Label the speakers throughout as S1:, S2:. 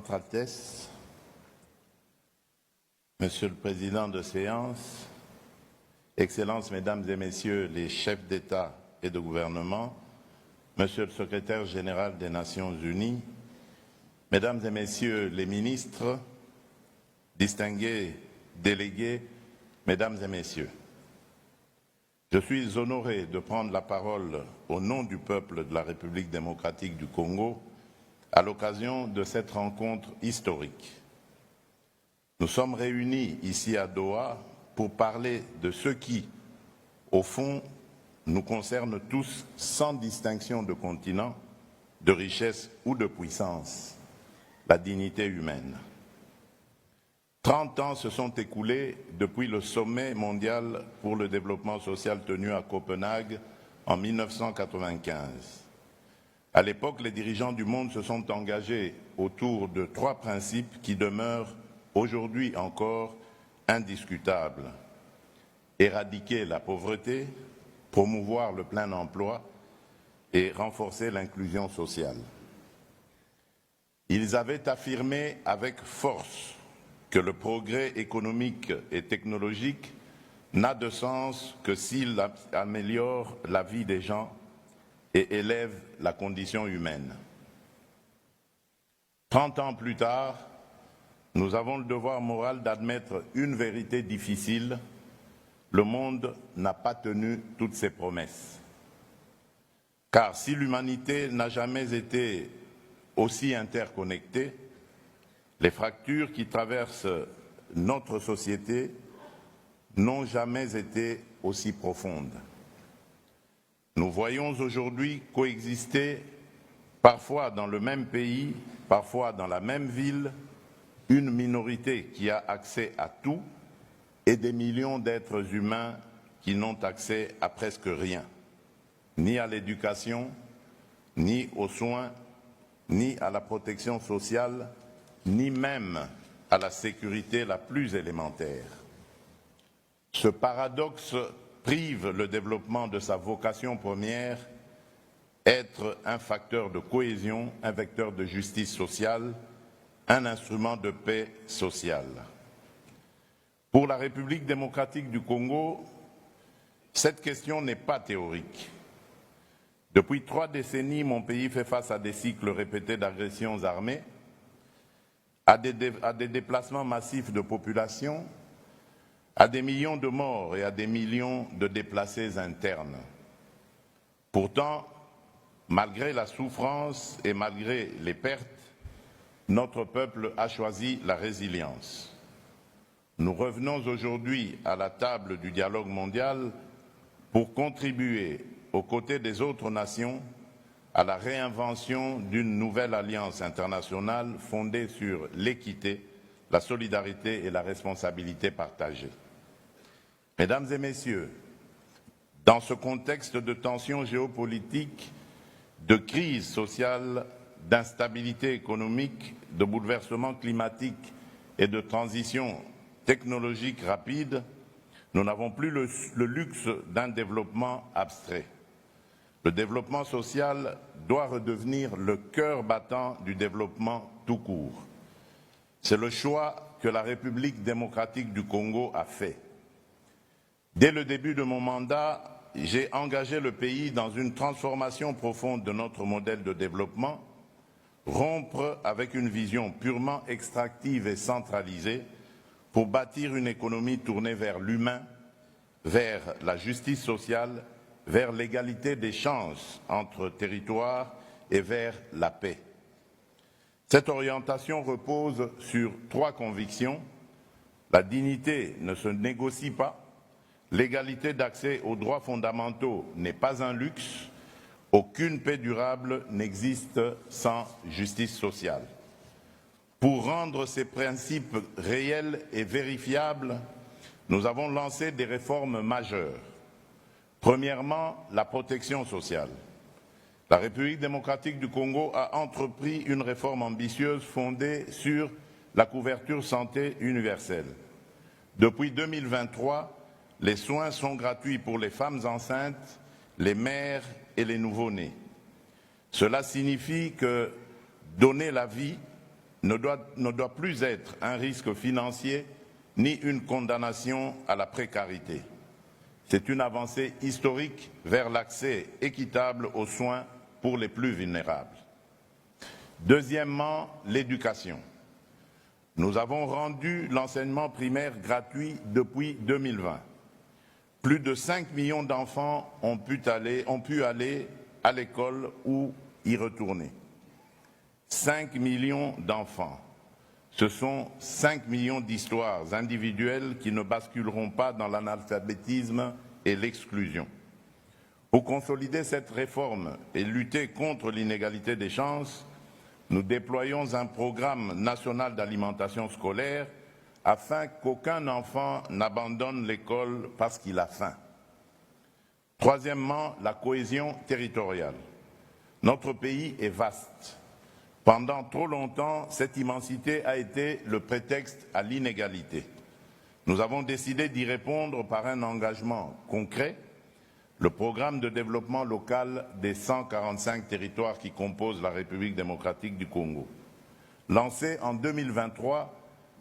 S1: Votre Altesse, Monsieur le Président de séance, Excellences, Mesdames et Messieurs les chefs d'État et de gouvernement, Monsieur le Secrétaire général des Nations Unies, Mesdames et Messieurs les ministres, distingués délégués, Mesdames et Messieurs, je suis honoré de prendre la parole au nom du peuple de la République démocratique du Congo à l'occasion de cette rencontre historique. Nous sommes réunis ici à Doha pour parler de ce qui, au fond, nous concerne tous sans distinction de continent, de richesse ou de puissance, la dignité humaine. 30 ans se sont écoulés depuis le sommet mondial pour le développement social tenu à Copenhague en 1995. À l'époque, les dirigeants du monde se sont engagés autour de 3 principes qui demeurent aujourd'hui encore indiscutables. Éradiquer la pauvreté, promouvoir le plein emploi et renforcer l'inclusion sociale. Ils avaient affirmé avec force que le progrès économique et technologique n'a de sens que s'il améliore la vie des gens et élève la condition humaine. 30 ans plus tard, nous avons le devoir moral d'admettre une vérité difficile: le monde n'a pas tenu toutes ses promesses. Car si l'humanité n'a jamais été aussi interconnectée, les fractures qui traversent notre société n'ont jamais été aussi profondes. Nous voyons aujourd'hui coexister, parfois dans le même pays, parfois dans la même ville, une minorité qui a accès à tout et des millions d'êtres humains qui n'ont accès à presque rien, ni à l'éducation, ni aux soins, ni à la protection sociale, ni même à la sécurité la plus élémentaire. Ce paradoxe prive le développement de sa vocation première, être un facteur de cohésion, un vecteur de justice sociale, un instrument de paix sociale. Pour la République démocratique du Congo, cette question n'est pas théorique. Depuis 3 décennies, mon pays fait face à des cycles répétés d'agressions armées, à des déplacements massifs de population, à des millions de morts et à des millions de déplacés internes. Pourtant, malgré la souffrance et malgré les pertes, notre peuple a choisi la résilience. Nous revenons aujourd'hui à la table du dialogue mondial pour contribuer, aux côtés des autres nations, à la réinvention d'une nouvelle alliance internationale fondée sur l'équité, la solidarité et la responsabilité partagée. Mesdames et Messieurs, dans ce contexte de tensions géopolitiques, de crise sociale, d'instabilité économique, de bouleversement climatique et de transition technologique rapide, nous n'avons plus le luxe d'un développement abstrait. Le développement social doit redevenir le cœur battant du développement tout court. C'est le choix que la République démocratique du Congo a fait. Dès le début de mon mandat, j'ai engagé le pays dans une transformation profonde de notre modèle de développement, rompre avec une vision purement extractive et centralisée pour bâtir une économie tournée vers l'humain, vers la justice sociale, vers l'égalité des chances entre territoires et vers la paix. Cette orientation repose sur 3 convictions. La dignité ne se négocie pas, l'égalité d'accès aux droits fondamentaux n'est pas un luxe, aucune paix durable n'existe sans justice sociale. Pour rendre ces principes réels et vérifiables, nous avons lancé des réformes majeures. Premièrement, la protection sociale. La République démocratique du Congo a entrepris une réforme ambitieuse fondée sur la couverture santé universelle. Depuis 2023, les soins sont gratuits pour les femmes enceintes, les mères et les nouveau-nés. Cela signifie que donner la vie ne doit plus être un risque financier ni une condamnation à la précarité. C'est une avancée historique vers l'accès équitable aux soins pour les plus vulnérables. Deuxièmement, l'éducation. Nous avons rendu l'enseignement primaire gratuit depuis 2020. Plus de 5 millions d'enfants ont pu aller à l'école ou y retourner. 5 millions d'enfants. Ce sont 5 millions d'histoires individuelles qui ne basculeront pas dans l'analphabétisme et l'exclusion. Pour consolider cette réforme et lutter contre l'inégalité des chances, nous déployons un programme national d'alimentation scolaire afin qu'aucun enfant n'abandonne l'école parce qu'il a faim. Troisièmement, la cohésion territoriale. Notre pays est vaste. Pendant trop longtemps, cette immensité a été le prétexte à l'inégalité. Nous avons décidé d'y répondre par un engagement concret, le programme de développement local des 145 territoires qui composent la République démocratique du Congo. Lancé en 2023,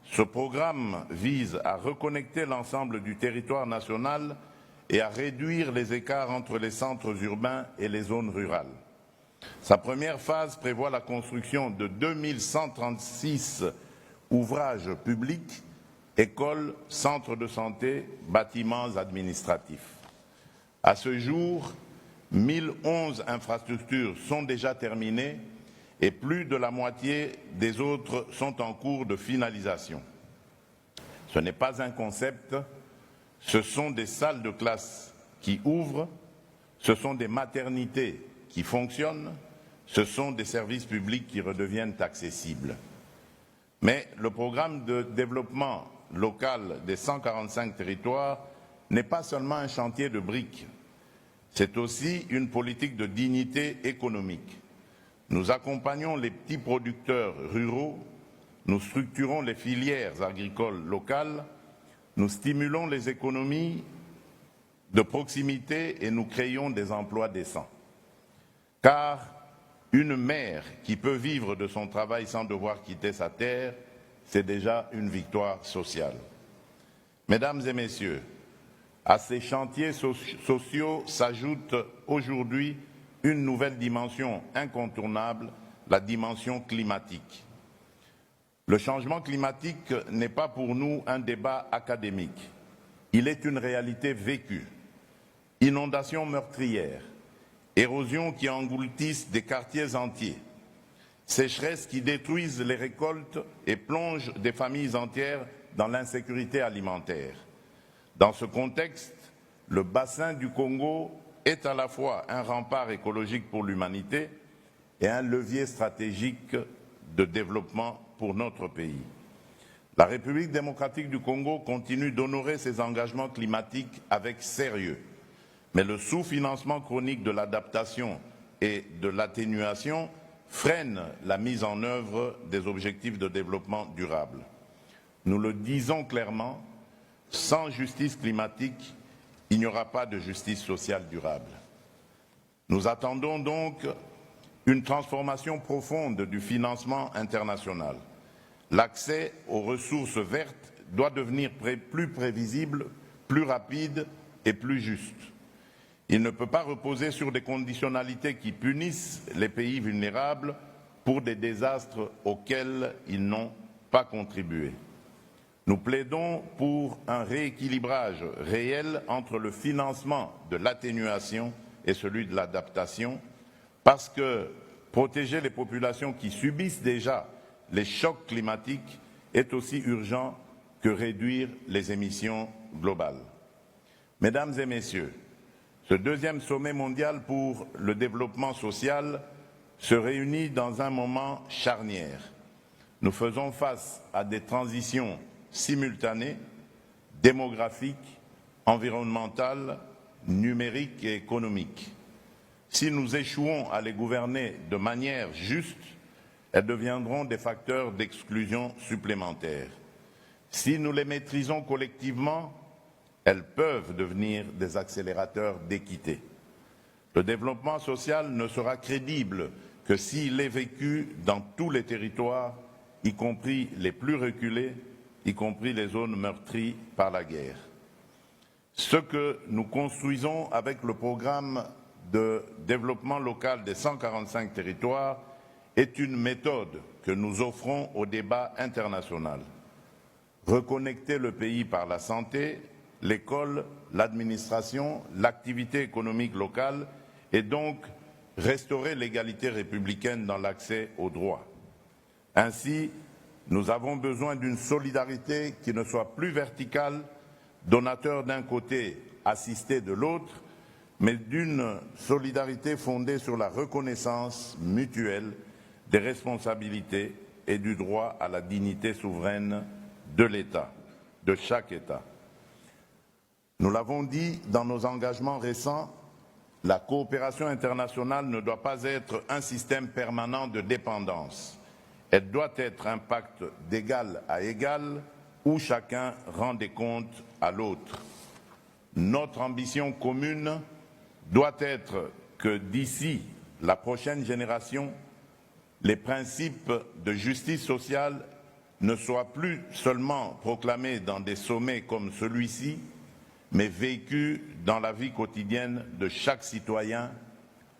S1: ce programme vise à reconnecter l'ensemble du territoire national et à réduire les écarts entre les centres urbains et les zones rurales. Sa première phase prévoit la construction de 2136 ouvrages publics, écoles, centres de santé, bâtiments administratifs. À ce jour, 1011 infrastructures sont déjà terminées et plus de la moitié des autres sont en cours de finalisation. Ce n'est pas un concept, ce sont des salles de classe qui ouvrent, ce sont des maternités qui fonctionnent, ce sont des services publics qui redeviennent accessibles. Mais le programme de développement local des 145 territoires n'est pas seulement un chantier de briques, c'est aussi une politique de dignité économique. Nous accompagnons les petits producteurs ruraux, nous structurons les filières agricoles locales, nous stimulons les économies de proximité et nous créons des emplois décents. Car une mère qui peut vivre de son travail sans devoir quitter sa terre, c'est déjà une victoire sociale. Mesdames et messieurs, à ces chantiers sociaux s'ajoute aujourd'hui une nouvelle dimension incontournable, la dimension climatique. Le changement climatique n'est pas pour nous un débat académique. Il est une réalité vécue. Inondations meurtrières, érosions qui engloutissent des quartiers entiers, sécheresses qui détruisent les récoltes et plongent des familles entières dans l'insécurité alimentaire. Dans ce contexte, le bassin du Congo est à la fois un rempart écologique pour l'humanité et un levier stratégique de développement pour notre pays. La République démocratique du Congo continue d'honorer ses engagements climatiques avec sérieux, mais le sous-financement chronique de l'adaptation et de l'atténuation freine la mise en œuvre des objectifs de développement durable. Nous le disons clairement, sans justice climatique, il n'y aura pas de justice sociale durable. Nous attendons donc une transformation profonde du financement international. L'accès aux ressources vertes doit devenir plus prévisible, plus rapide et plus juste. Il ne peut pas reposer sur des conditionnalités qui punissent les pays vulnérables pour des désastres auxquels ils n'ont pas contribué. Nous plaidons pour un rééquilibrage réel entre le financement de l'atténuation et celui de l'adaptation, parce que protéger les populations qui subissent déjà les chocs climatiques est aussi urgent que réduire les émissions globales. Mesdames et messieurs, ce deuxième sommet mondial pour le développement social se réunit dans un moment charnière. Nous faisons face à des transitions simultanées, démographiques, environnementales, numériques et économiques. Si nous échouons à les gouverner de manière juste, elles deviendront des facteurs d'exclusion supplémentaires. Si nous les maîtrisons collectivement, elles peuvent devenir des accélérateurs d'équité. Le développement social ne sera crédible que s'il est vécu dans tous les territoires, y compris les plus reculées, y compris les zones meurtries par la guerre. Ce que nous construisons avec le programme de développement local des 145 territoires est une méthode que nous offrons au débat international. Reconnecter le pays par la santé, l'école, l'administration, l'activité économique locale et donc restaurer l'égalité républicaine dans l'accès aux droits. Ainsi, nous avons besoin d'une solidarité qui ne soit plus verticale, donateur d'un côté, assisté de l'autre, mais d'une solidarité fondée sur la reconnaissance mutuelle des responsabilités et du droit à la dignité souveraine de l'État, de chaque État. Nous l'avons dit dans nos engagements récents, la coopération internationale ne doit pas être un système permanent de dépendance. Elle doit être un pacte d'égal à égal où chacun rend des comptes à l'autre. Notre ambition commune doit être que d'ici la prochaine génération, les principes de justice sociale ne soient plus seulement proclamés dans des sommets comme celui-ci, mais vécus dans la vie quotidienne de chaque citoyen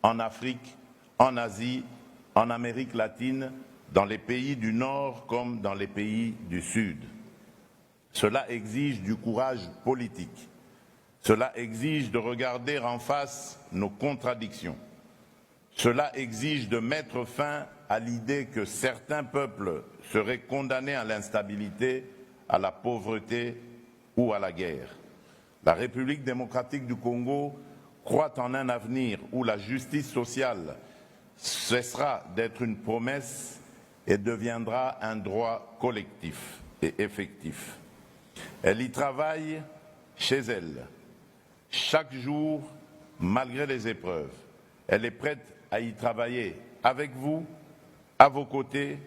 S1: en Afrique, en Asie, en Amérique latine, dans les pays du Nord comme dans les pays du Sud. Cela exige du courage politique. Cela exige de regarder en face nos contradictions. Cela exige de mettre fin à l'idée que certains peuples seraient condamnés à l'instabilité, à la pauvreté ou à la guerre. La République démocratique du Congo croit en un avenir où la justice sociale cessera d'être une promesse et deviendra un droit collectif et effectif. Elle y travaille chez elle, chaque jour, malgré les épreuves. Elle est prête à y travailler avec vous, à vos côtés,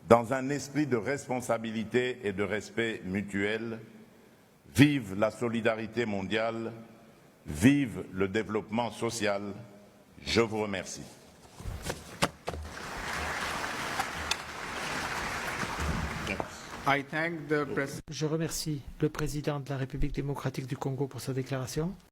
S1: dans un esprit de responsabilité et de respect mutuel. Vive la solidarité mondiale, vive le développement social. Je vous remercie.
S2: Je remercie le président de la République démocratique du Congo pour sa déclaration.